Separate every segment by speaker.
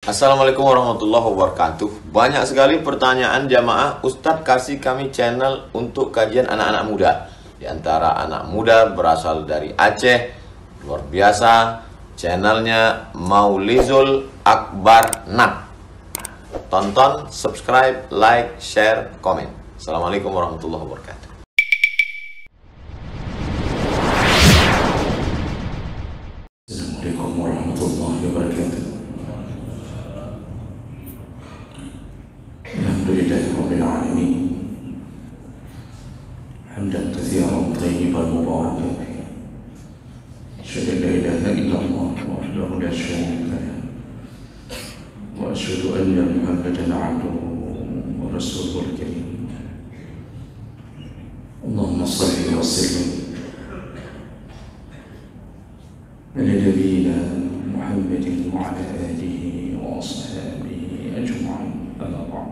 Speaker 1: Assalamualaikum warahmatullahi wabarakatuh. Banyak sekali pertanyaan jamaah, Ustadz kasih kami channel untuk kajian anak-anak muda. Di antara anak muda berasal dari Aceh, luar biasa, channelnya Maulizul Akbar Nak. Tonton, subscribe, like, share, komen. Assalamualaikum warahmatullahi wabarakatuh.
Speaker 2: Assalamualaikum warahmatullahi wabarakatuh. Alhamdulillahi rabbil alamin. Hamdan katsiran thayyiban mubarakan fihi. Asyhadu an la ilaha illallah wahdahu la syarika lahu. Wa asyhadu anna Muhammadan abduhu wa rasuluhul karim. Allahumma shalli wa sallim على نبينا محمد وعلى آله وأصحابه أجمعين أما بعد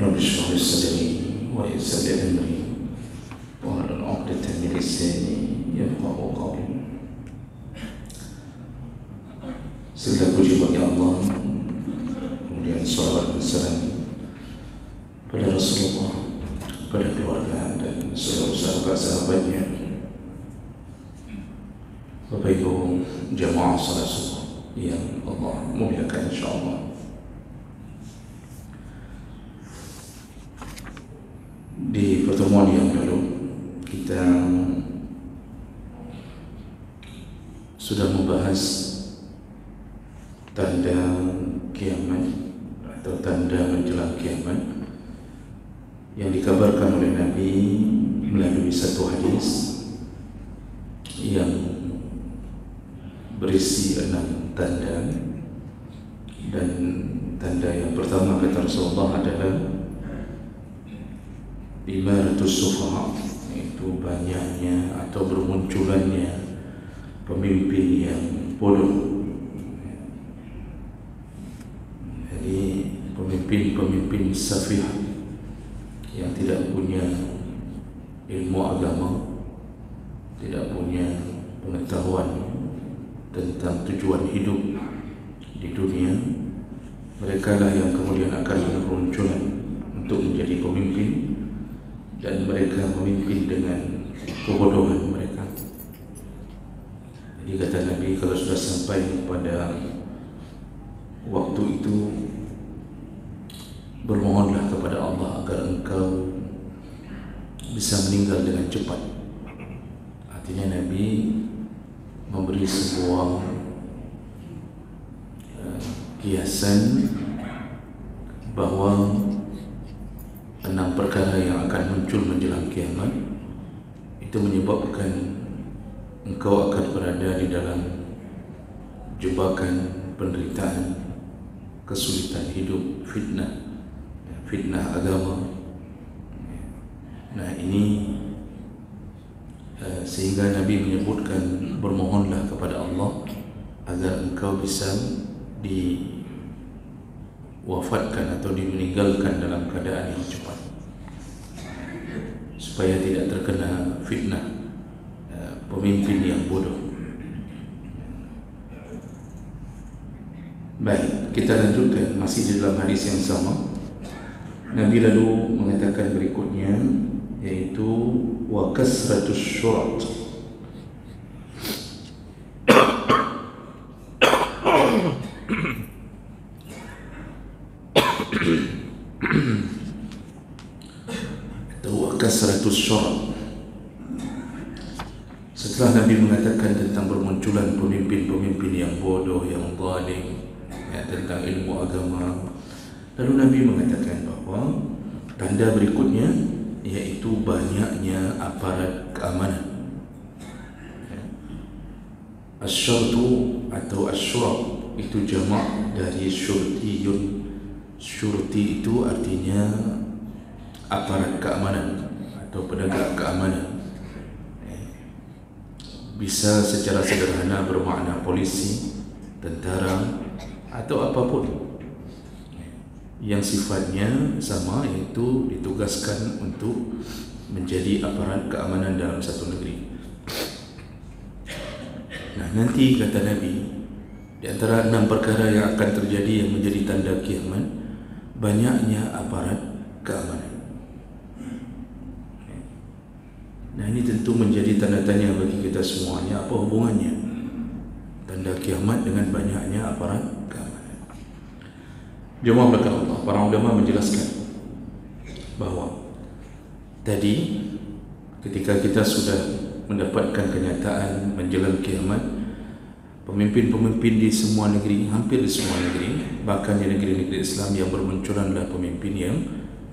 Speaker 2: رب اشرح لي صدري ويسر لي أمري واحلل عقدة من لساني يفقهوا قولي. Segala puji bagi Allah, kemudian salawat dan salam pada Rasulullah, pada keluarga dan seluruh sahabat-sahabatnya. Bapak Ibu jamaah salat subuh yang Allah muliakan insyaallah. Di pertemuan yang lalu kita sudah membahas tanda kiamat atau tanda menjelang kiamat yang dikabarkan oleh Nabi melalui satu hadis yang berisi 6 tanda, dan tanda yang pertama kata Rasulullah adalah 500 sufaha, yaitu banyaknya atau bermunculannya pemimpin yang bodoh. Jadi pemimpin-pemimpin safih yang tidak punya ilmu agama, tidak punya pengetahuan tentang tujuan hidup di dunia. Mereka lah yang kemudian akan bermunculan untuk menjadi pemimpin, dan mereka memimpin dengan kebodohan mereka. Jadi kata Nabi, kalau sudah sampai pada waktu itu, bermohonlah kepada Allah agar engkau bisa meninggal dengan cepat. Artinya Nabi memberi sebuah kiasan bahwa 6 perkara yang akan muncul menjelang kiamat itu menyebabkan engkau akan berada di dalam jebakan penderitaan, kesulitan hidup, fitnah agama. Nah ini sehingga Nabi menyebutkan, bermohonlah kepada Allah agar engkau bisa diwafatkan atau dimeninggalkan dalam keadaan yang cepat, supaya tidak terkena fitnah pemimpin yang bodoh. Baik, kita lanjutkan masih di dalam hadis yang sama. Nabi lalu mengatakan berikutnya, yaitu wa kasratus syurat. Atau wa kasratus syurat. Setelah Nabi mengatakan tentang bermunculan pemimpin-pemimpin yang bodoh, yang zalim, tentang ilmu agama, lalu Nabi mengatakan bahawa tanda berikutnya yaitu banyaknya aparat keamanan. Asyurtu atau asyurat itu jamak dari syurtiyun. Syurti itu artinya aparat keamanan atau penegak keamanan. Bisa secara sederhana bermakna polisi, tentara, atau apapun yang sifatnya sama, yaitu ditugaskan untuk menjadi aparat keamanan dalam satu negeri. Nah, nanti kata Nabi, Di antara 6 perkara yang akan terjadi yang menjadi tanda kiamat, banyaknya aparat keamanan. Nah, ini tentu menjadi tanda tanya bagi kita semuanya, apa hubungannya tanda kiamat dengan banyaknya aparat keamanan. Jemaah belakang Allah, para ulama menjelaskan bahawa tadi ketika kita sudah mendapatkan kenyataan menjelang kiamat, pemimpin-pemimpin di semua negeri, hampir di semua negeri, bahkan di negeri-negeri Islam yang bermunculanlah pemimpin yang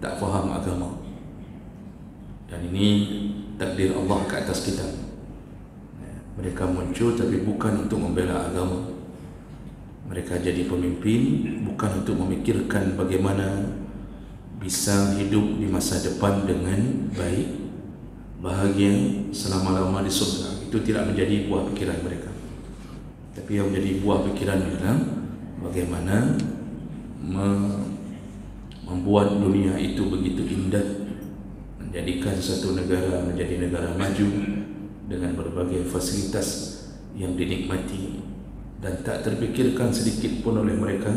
Speaker 2: tak faham agama. Dan ini takdir Allah ke atas kita. Mereka muncul tapi bukan untuk membela agama. Mereka jadi pemimpin bukan untuk memikirkan bagaimana bisa hidup di masa depan dengan baik, bahagia selama-lama di surga. Itu tidak menjadi buah pikiran mereka. Tapi yang menjadi buah pikiran adalah bagaimana membuat dunia itu begitu indah, menjadikan satu negara menjadi negara maju dengan berbagai fasilitas yang dinikmati, dan tak terfikirkan sedikit pun oleh mereka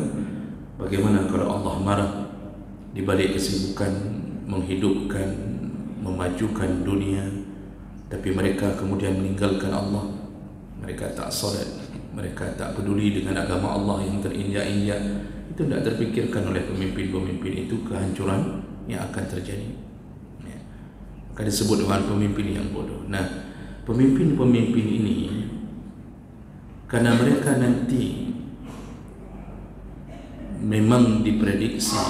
Speaker 2: bagaimana kalau Allah marah di balik kesibukan menghidupkan, memajukan dunia, tapi mereka kemudian meninggalkan Allah. Mereka tak solat, mereka tak peduli dengan agama Allah yang terinjak-injak. Itu tidak terfikirkan oleh pemimpin-pemimpin itu kehancuran yang akan terjadi. Maka disebut dengan pemimpin yang bodoh. Nah, pemimpin-pemimpin ini karena mereka nanti memang diprediksi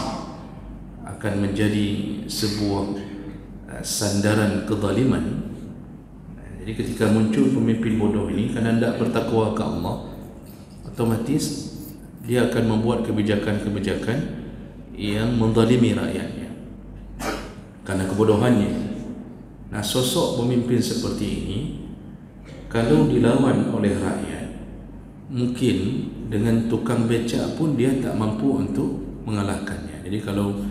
Speaker 2: akan menjadi sebuah sandaran kezaliman. Jadi ketika muncul pemimpin bodoh ini, karena tidak bertakwa ke Allah, otomatis dia akan membuat kebijakan-kebijakan yang menzalimi rakyatnya karena kebodohannya. Nah, sosok pemimpin seperti ini kalau dilawan oleh rakyat, mungkin dengan tukang becak pun dia tak mampu untuk mengalahkannya. Jadi kalau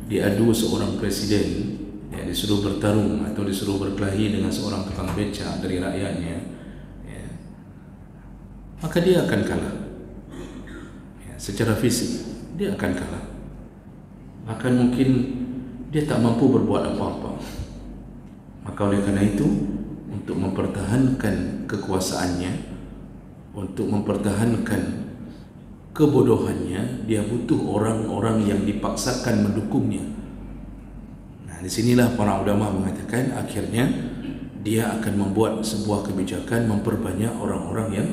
Speaker 2: diadu seorang presiden, ya, disuruh bertarung atau disuruh berkelahi dengan seorang tukang becak dari rakyatnya, ya, maka dia akan kalah. Ya, secara fisik dia akan kalah. Bahkan mungkin dia tak mampu berbuat apa-apa. Maka oleh karena itu, untuk mempertahankan kekuasaannya, untuk mempertahankan kebodohannya, dia butuh orang-orang yang dipaksakan mendukungnya. Nah, disinilah para ulama mengatakan akhirnya dia akan membuat sebuah kebijakan memperbanyak orang-orang yang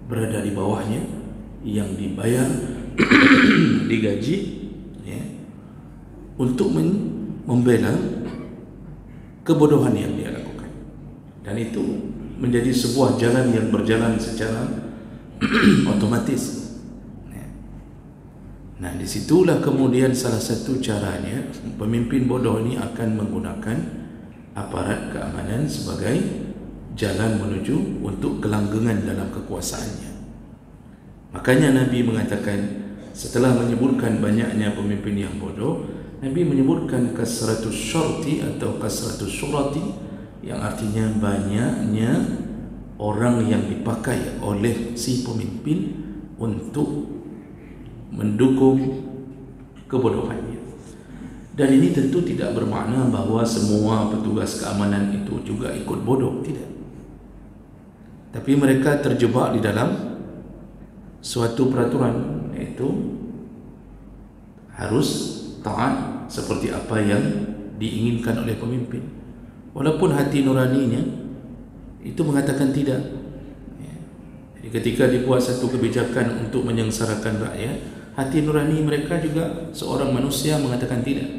Speaker 2: berada di bawahnya, yang dibayar, digaji, ya, untuk membela kebodohan yang dia lakukan. Dan itu menjadi sebuah jalan yang berjalan secara otomatis. Nah, disitulah kemudian salah satu caranya pemimpin bodoh ini akan menggunakan aparat keamanan sebagai jalan menuju untuk kelanggengan dalam kekuasaannya. Makanya Nabi mengatakan, setelah menyebutkan banyaknya pemimpin yang bodoh, Nabi menyebutkan kasratus syarti atau kasratus syurati, yang artinya banyaknya orang yang dipakai oleh si pemimpin untuk mendukung kebodohannya. Dan ini tentu tidak bermakna bahawa semua petugas keamanan itu juga ikut bodoh, tidak. Tapi mereka terjebak di dalam suatu peraturan, yaitu harus taat seperti apa yang diinginkan oleh pemimpin, walaupun hati nuraninya itu mengatakan tidak. Jadi ketika dibuat satu kebijakan untuk menyengsarakan rakyat, hati nurani mereka juga seorang manusia mengatakan tidak.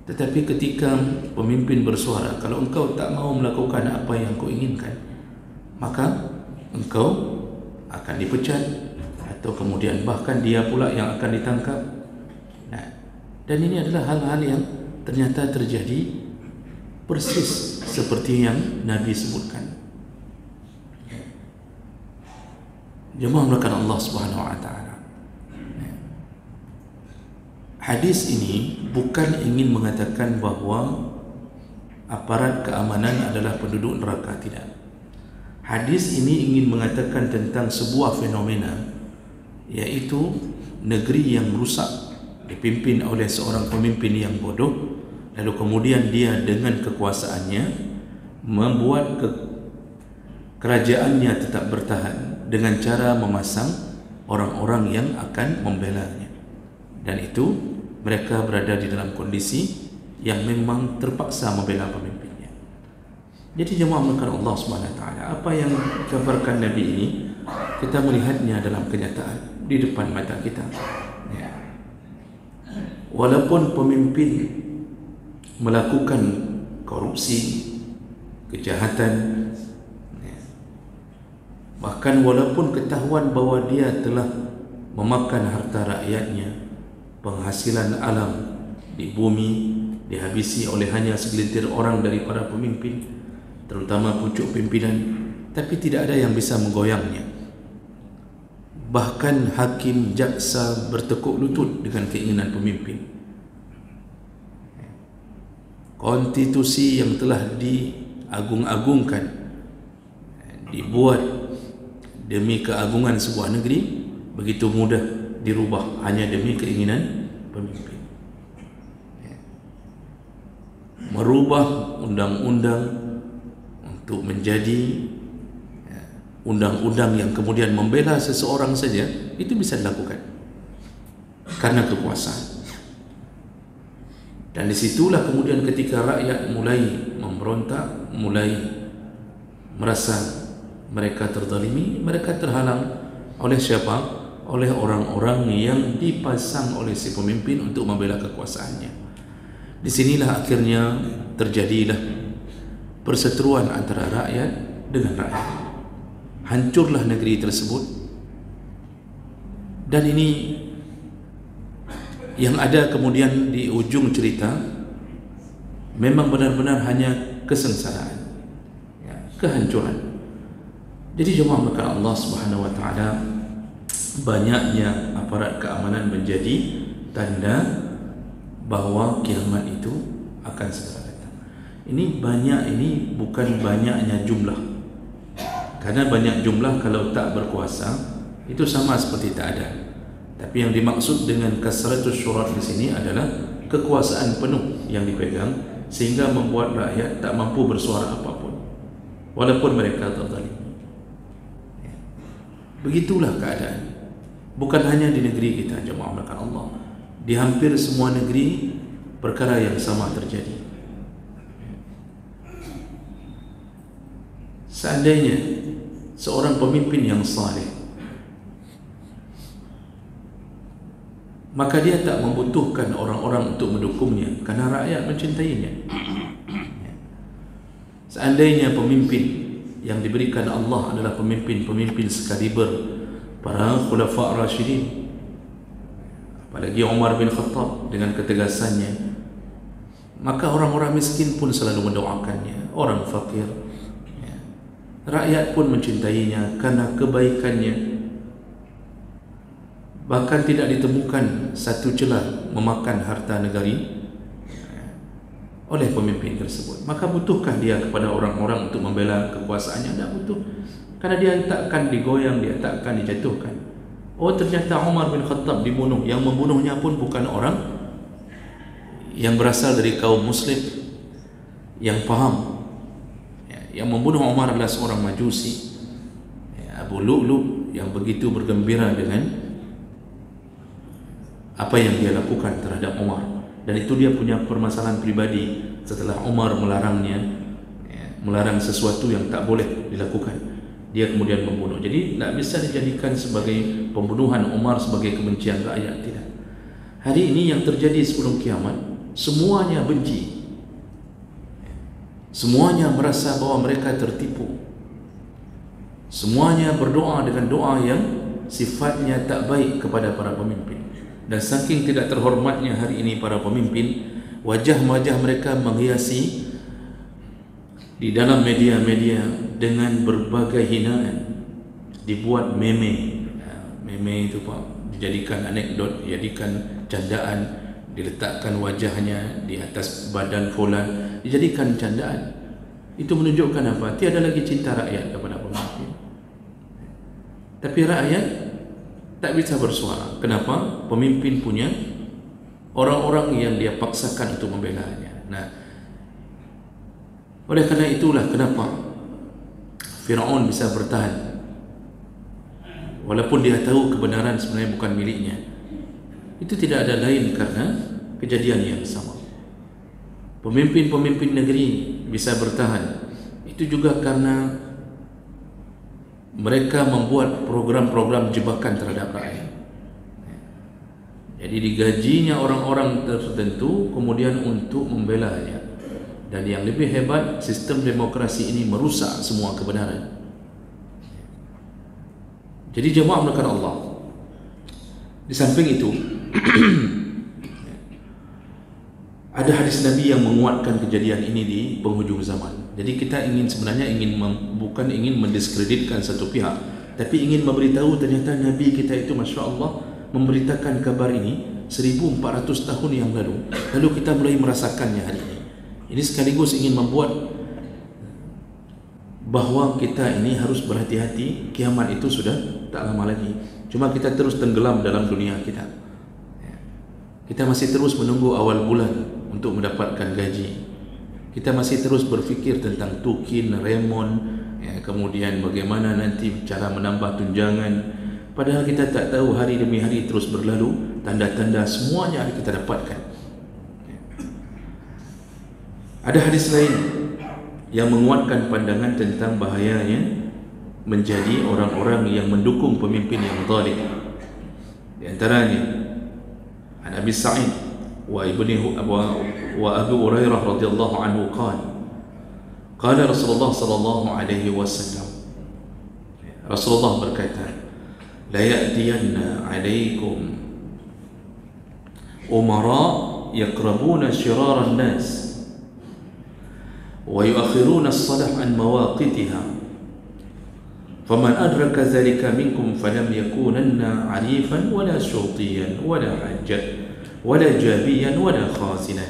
Speaker 2: Tetapi ketika pemimpin bersuara, kalau engkau tak mau melakukan apa yang kau inginkan, maka engkau akan dipecat, atau kemudian bahkan dia pula yang akan ditangkap. Nah, dan ini adalah hal-hal yang ternyata terjadi persis seperti yang Nabi sebutkan. Jemaah melakukan Allah Subhanahu Wa Taala. Hadis ini bukan ingin mengatakan bahawa aparat keamanan adalah penduduk neraka, tidak. Hadis ini ingin mengatakan tentang sebuah fenomena yaitu negeri yang rusak dipimpin oleh seorang pemimpin yang bodoh, lalu kemudian dia dengan kekuasaannya membuat kerajaannya tetap bertahan dengan cara memasang orang-orang yang akan membelanya, dan itu mereka berada di dalam kondisi yang memang terpaksa membela pemimpinnya. Jadi jemaah melakukan Allah SWT, apa yang dikabarkan Nabi ini kita melihatnya dalam kenyataan di depan mata kita, ya. Walaupun pemimpin melakukan korupsi, kejahatan, ya, bahkan walaupun ketahuan bahawa dia telah memakan harta rakyatnya, penghasilan alam di bumi dihabisi oleh hanya segelintir orang dari para pemimpin, terutama pucuk pimpinan, tapi tidak ada yang bisa menggoyangnya. Bahkan hakim jaksa bertekuk lutut dengan keinginan pemimpin. Konstitusi yang telah diagung-agungkan, dibuat demi keagungan sebuah negeri, begitu mudah dirubah hanya demi keinginan pemimpin. Merubah undang-undang untuk menjadi undang-undang yang kemudian membela seseorang saja, itu bisa dilakukan karena kekuasaan. Dan disitulah kemudian ketika rakyat mulai memberontak, mulai merasa mereka terzalimi, mereka terhalang oleh siapa? Oleh orang-orang yang dipasang oleh si pemimpin untuk membela kekuasaannya. Disinilah akhirnya terjadilah perseteruan antara rakyat dengan rakyat. Hancurlah negeri tersebut, dan ini yang ada kemudian di ujung cerita memang benar-benar hanya kesengsaraan, ya, kehancuran. Jadi jemaah maka Allah Subhanahu Wa Taala, banyaknya aparat keamanan menjadi tanda bahawa kiamat itu akan segera datang. Ini banyak, ini bukan banyaknya jumlah. Karena banyak jumlah kalau tak berkuasa itu sama seperti tak ada. Tapi yang dimaksud dengan kasratus syurat di sini adalah kekuasaan penuh yang dipegang sehingga membuat rakyat tak mampu bersuara apapun walaupun mereka terzalim. Begitulah keadaan. Bukan hanya di negeri kita, jemaah melakukan Allah. Di hampir semua negeri perkara yang sama terjadi. Seandainya seorang pemimpin yang saleh, maka dia tak membutuhkan orang-orang untuk mendukungnya karena rakyat mencintainya. Seandainya pemimpin yang diberikan Allah adalah pemimpin-pemimpin sekaliber para khulafa' rasyidin, apalagi Umar bin Khattab dengan ketegasannya, maka orang-orang miskin pun selalu mendoakannya, orang fakir, rakyat pun mencintainya karena kebaikannya. Bahkan tidak ditemukan satu celah memakan harta negari oleh pemimpin tersebut. Maka butuhkah dia kepada orang-orang untuk membela kekuasaannya? Tidak butuh, karena dia takkan digoyang, dia takkan dijatuhkan. Oh, ternyata Umar bin Khattab dibunuh. Yang membunuhnya pun bukan orang yang berasal dari kaum muslim yang faham. Yang membunuh Umar adalah seorang majusi, Abu Lu'lu', yang begitu bergembira dengan apa yang dia lakukan terhadap Umar, dan itu dia punya permasalahan pribadi setelah Umar melarangnya, melarang sesuatu yang tak boleh dilakukan, dia kemudian membunuh. Jadi tak bisa dijadikan sebagai pembunuhan Umar sebagai kebencian rakyat, tidak. Hari ini yang terjadi sebelum kiamat, semuanya benci, semuanya merasa bahawa mereka tertipu, semuanya berdoa dengan doa yang sifatnya tak baik kepada para pemimpin. Dan saking tidak terhormatnya hari ini para pemimpin, wajah-wajah mereka menghiasi di dalam media-media dengan berbagai hinaan, dibuat meme. Meme itu Pak, dijadikan anekdot, dijadikan candaan, diletakkan wajahnya di atas badan fulan, dijadikan candaan. Itu menunjukkan apa? Tiada lagi cinta rakyat kepada pemimpin. Tapi rakyat tak bisa bersuara. Kenapa? Pemimpin punya orang-orang yang dia paksakan untuk membelanya. Nah, oleh kerana itulah kenapa Firaun bisa bertahan walaupun dia tahu kebenaran sebenarnya bukan miliknya. Itu tidak ada lain karena kejadian yang sama. Pemimpin-pemimpin negeri bisa bertahan itu juga karena mereka membuat program-program jebakan terhadap rakyat. Jadi digajinya orang-orang tertentu kemudian untuk membelanya. Dan yang lebih hebat, sistem demokrasi ini merusak semua kebenaran. Jadi jemaah melakukan Allah. Di samping itu ada hadis Nabi yang menguatkan kejadian ini di penghujung zaman. Jadi kita sebenarnya bukan ingin mendiskreditkan satu pihak, tapi ingin memberitahu ternyata Nabi kita itu Masya Allah memberitakan kabar ini 1400 tahun yang lalu. Lalu kita mulai merasakannya hari ini. Ini sekaligus ingin membuat bahawa kita ini harus berhati-hati. Kiamat itu sudah tak lama lagi. Cuma kita terus tenggelam dalam dunia kita. Kita masih terus menunggu awal bulan untuk mendapatkan gaji. Kita masih terus berfikir tentang tukin, remon, kemudian bagaimana nanti cara menambah tunjangan. Padahal kita tak tahu hari demi hari terus berlalu, tanda-tanda semuanya kita dapatkan. Ada hadis lain yang menguatkan pandangan tentang bahayanya menjadi orang-orang yang mendukung pemimpin yang zalim. Di antaranya an Abi Sa'id wa Abu Hurairah radhiyallahu anhu qala Rasulullah sallallahu alaihi wasallam, Rasulullah berkata, la ya'tiyanna 'alaikum umara yaqrabuna shirar an-nas ويؤخرون الصلاة عن مواقتها فمن أدرك ذلك منكم فلم يكونن عريفا ولا شرطيا ولا حجا ولا جابيا ولا خازنا.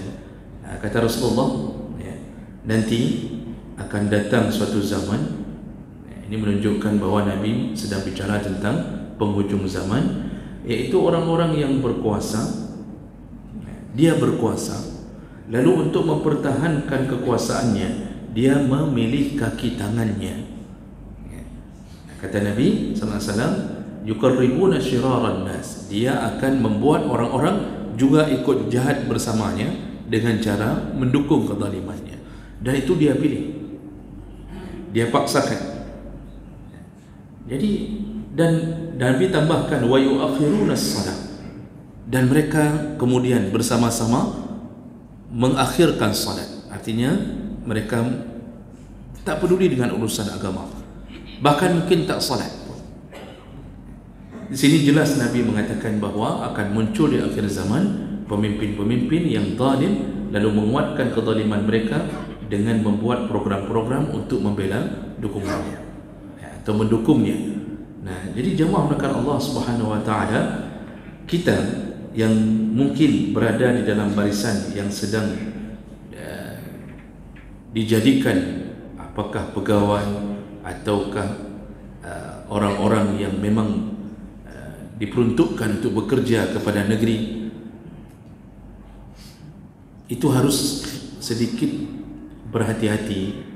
Speaker 2: Kata Rasulullah, nanti akan datang suatu zaman. Ini menunjukkan bahawa Nabi sedang bicara tentang penghujung zaman, yaitu orang-orang yang berkuasa. Dia berkuasa, lalu untuk mempertahankan kekuasaannya, dia memilih kaki tangannya. Kata Nabi SAW, yuqarribuna syiraran nas. Dia akan membuat orang-orang juga ikut jahat bersamanya dengan cara mendukung kezalimannya. Dan itu dia pilih, dia paksakan. Jadi dan Nabi tambahkan wa yu'akhiruna as-salah, dan mereka kemudian bersama-sama mengakhirkan salat. Artinya mereka tak peduli dengan urusan agama, bahkan mungkin tak salat. Di sini jelas Nabi mengatakan bahawa akan muncul di akhir zaman pemimpin-pemimpin yang zalim, lalu menguatkan kezaliman mereka dengan membuat program-program untuk membela dukungannya atau mendukungnya. Nah, jadi jemaah melakukan Allah Subhanahu wa taala, kita yang mungkin berada di dalam barisan yang sedang dijadikan apakah pegawai ataukah orang-orang yang memang diperuntukkan untuk bekerja kepada negeri, itu harus sedikit berhati-hati.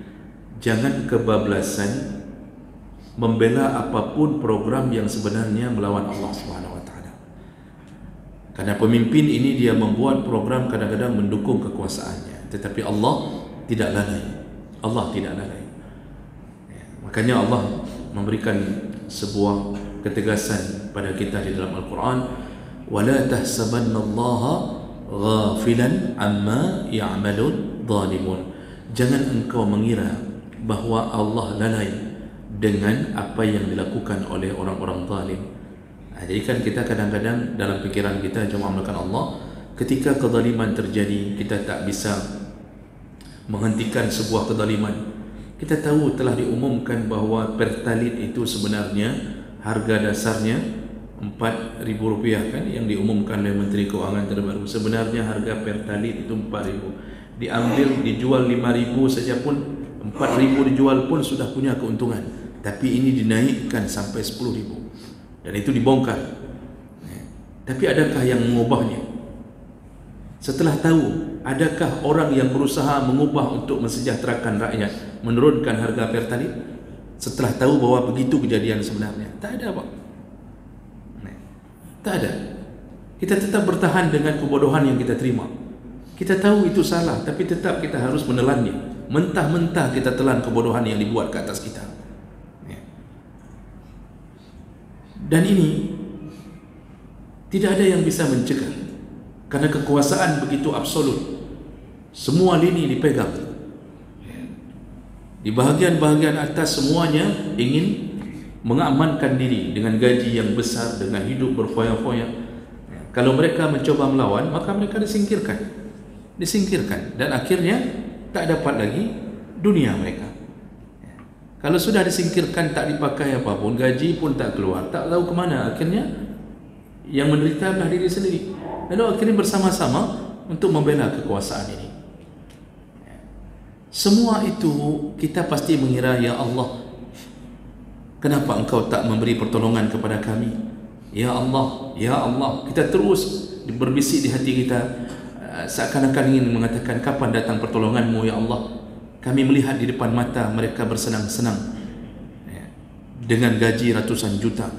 Speaker 2: Jangan kebablasan membela apapun program yang sebenarnya melawan Allah Subhanahu wa taala. Karena pemimpin ini dia membuat program kadang-kadang mendukung kekuasaannya, tetapi Allah tidak lalai. Allah tidak lalai. Makanya Allah memberikan sebuah ketegasan pada kita di dalam Al-Quran, wala tahsabannallaha ghafilan amma ya'malun zalimun. Jangan engkau mengira bahawa Allah lalai dengan apa yang dilakukan oleh orang-orang zalim. Jadi kan kita kadang-kadang dalam fikiran kita, jemaah melakukan Allah, ketika kezaliman terjadi, kita tak bisa menghentikan sebuah kezaliman. Kita tahu telah diumumkan bahawa Pertalite itu sebenarnya harga dasarnya Rp4.000 kan, yang diumumkan oleh Menteri Keuangan terbaru. Sebenarnya harga Pertalite itu Rp4.000. Diambil, dijual Rp5.000 saja pun, Rp4.000 dijual pun sudah punya keuntungan. Tapi ini dinaikkan sampai Rp10.000. Dan itu dibongkar. Tapi adakah yang mengubahnya? Setelah tahu, adakah orang yang berusaha mengubah untuk mensejahterakan rakyat, menurunkan harga Pertalite? Setelah tahu bahawa begitu kejadian sebenarnya, tak ada, Pak. Tak ada. Kita tetap bertahan dengan kebodohan yang kita terima. Kita tahu itu salah, tapi tetap kita harus menelannya. Mentah-mentah kita telan kebodohan yang dibuat ke atas kita. Dan ini tidak ada yang bisa mencegah, karena kekuasaan begitu absolut. Semua lini dipegang. Di bahagian-bahagian atas semuanya ingin mengamankan diri dengan gaji yang besar, dengan hidup berfoya-foya. Kalau mereka mencoba melawan, maka mereka disingkirkan, dan akhirnya tak dapat lagi dunia mereka. Kalau sudah disingkirkan, tak dipakai apapun, gaji pun tak keluar, tak tahu ke mana, akhirnya yang menderita adalah diri sendiri. Lalu akhirnya bersama-sama untuk membela kekuasaan ini. Semua itu kita pasti mengira, ya Allah, kenapa engkau tak memberi pertolongan kepada kami? Ya Allah, ya Allah. Kita terus berbisik di hati kita, seakan-akan ingin mengatakan, kapan datang pertolonganmu ya Allah? Kami melihat di depan mata mereka bersenang-senang dengan gaji ratusan juta.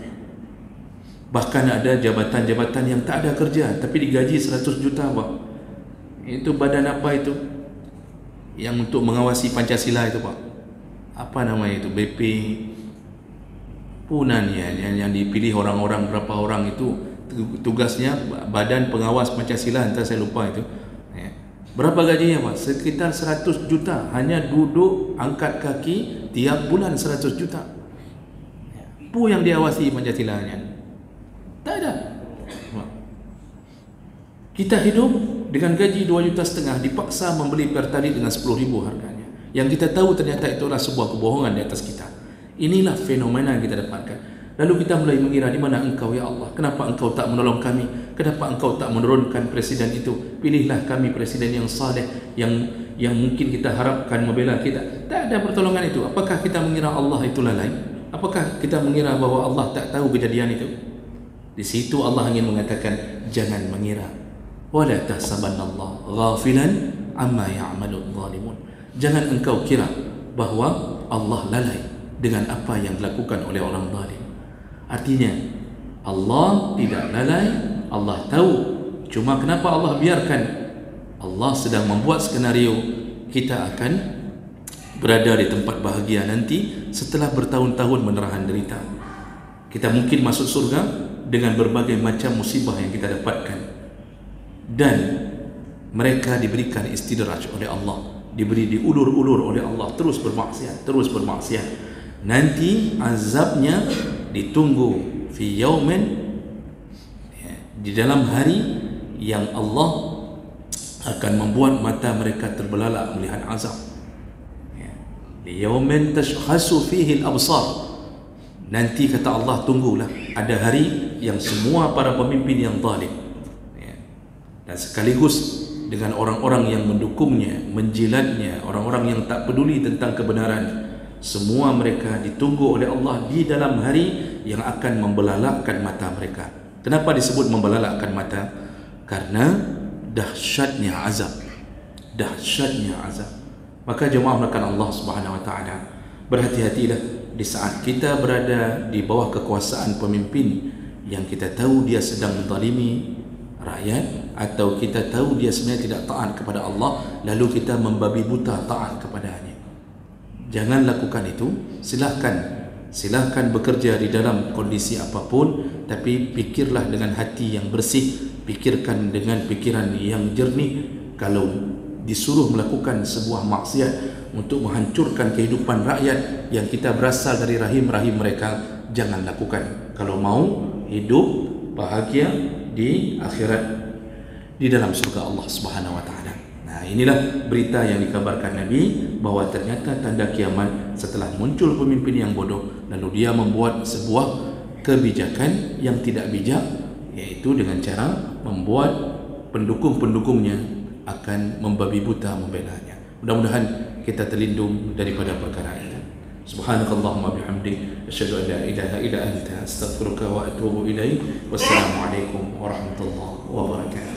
Speaker 2: Bahkan ada jabatan-jabatan yang tak ada kerja tapi digaji 100 juta, Pak. Itu badan apa itu? Yang untuk mengawasi Pancasila itu, Pak. Apa namanya itu? BP Punan ya, yang dipilih orang-orang, berapa orang itu tugasnya, Badan Pengawas Pancasila, entah saya lupa itu. Berapa gajinya, Pak? Sekitar 100 juta. Hanya duduk angkat kaki tiap bulan 100 juta. Apa yang diawasi Pancasilanya? Tak ada. Kita hidup dengan gaji 2,5 juta, dipaksa membeli Pertalite dengan 10,000 harganya. Yang kita tahu ternyata itulah sebuah kebohongan di atas kita. Inilah fenomena yang kita dapatkan. Lalu kita mulai mengira, di mana engkau ya Allah? Kenapa engkau tak menolong kami? Kenapa engkau tak menurunkan presiden itu? Pilihlah kami presiden yang saleh, yang mungkin kita harapkan membela kita. Tak ada pertolongan itu. Apakah kita mengira Allah itu lalai? Apakah kita mengira bahwa Allah tak tahu kejadian itu? Di situ Allah ingin mengatakan, jangan mengira. Wala tahsabannallaha ghafilan amma ya'malul zalimun. Jangan engkau kira bahwa Allah lalai dengan apa yang dilakukan oleh orang zalim. Artinya Allah tidak lalai, Allah tahu. Cuma kenapa Allah biarkan? Allah sedang membuat skenario kita akan berada di tempat bahagia nanti setelah bertahun-tahun menerhan derita. Kita mungkin masuk surga dengan berbagai macam musibah yang kita dapatkan, dan mereka diberikan istidraj oleh Allah, diberi diulur-ulur oleh Allah, terus bermaksiat. Nanti azabnya ditunggu fi yaumin, di dalam hari yang Allah akan membuat mata mereka terbelalak melihat azab. Di yaumin tashkhasu fihi al-absar. Nanti kata Allah, tunggulah, ada hari yang semua para pemimpin yang zalim, dan sekaligus dengan orang-orang yang mendukungnya, menjilatnya, orang-orang yang tak peduli tentang kebenaran, semua mereka ditunggu oleh Allah di dalam hari yang akan membelalakkan mata mereka. Kenapa disebut membelalakkan mata? Karena dahsyatnya azab. Maka jemaah melakukan Allah Subhanahu wa taala, berhati-hatilah di saat kita berada di bawah kekuasaan pemimpin yang kita tahu dia sedang menzalimi rakyat, atau kita tahu dia sebenarnya tidak taat kepada Allah, lalu kita membabi buta taat kepadanya. Jangan lakukan itu. Silahkan bekerja di dalam kondisi apapun, tapi pikirlah dengan hati yang bersih, pikirkan dengan pikiran yang jernih. Kalau disuruh melakukan sebuah maksiat untuk menghancurkan kehidupan rakyat yang kita berasal dari rahim-rahim mereka, jangan lakukan. Kalau mau hidup bahagia di akhirat, di dalam surga Allah Subhanahu wa taala. Nah, inilah berita yang dikabarkan Nabi, bahwa ternyata tanda kiamat setelah muncul pemimpin yang bodoh, lalu dia membuat sebuah kebijakan yang tidak bijak, yaitu dengan cara membuat pendukung-pendukungnya akan membabi buta membelanya. Mudah-mudahan kita terlindung daripada perkara itu. Subhanakallahumma bihamdik, asyhadu an la ilaha illa anta, astaghfiruka wa atubu ilaik. Wassalamualaikum warahmatullahi wabarakatuh. warahmatullahi wabarakatuh.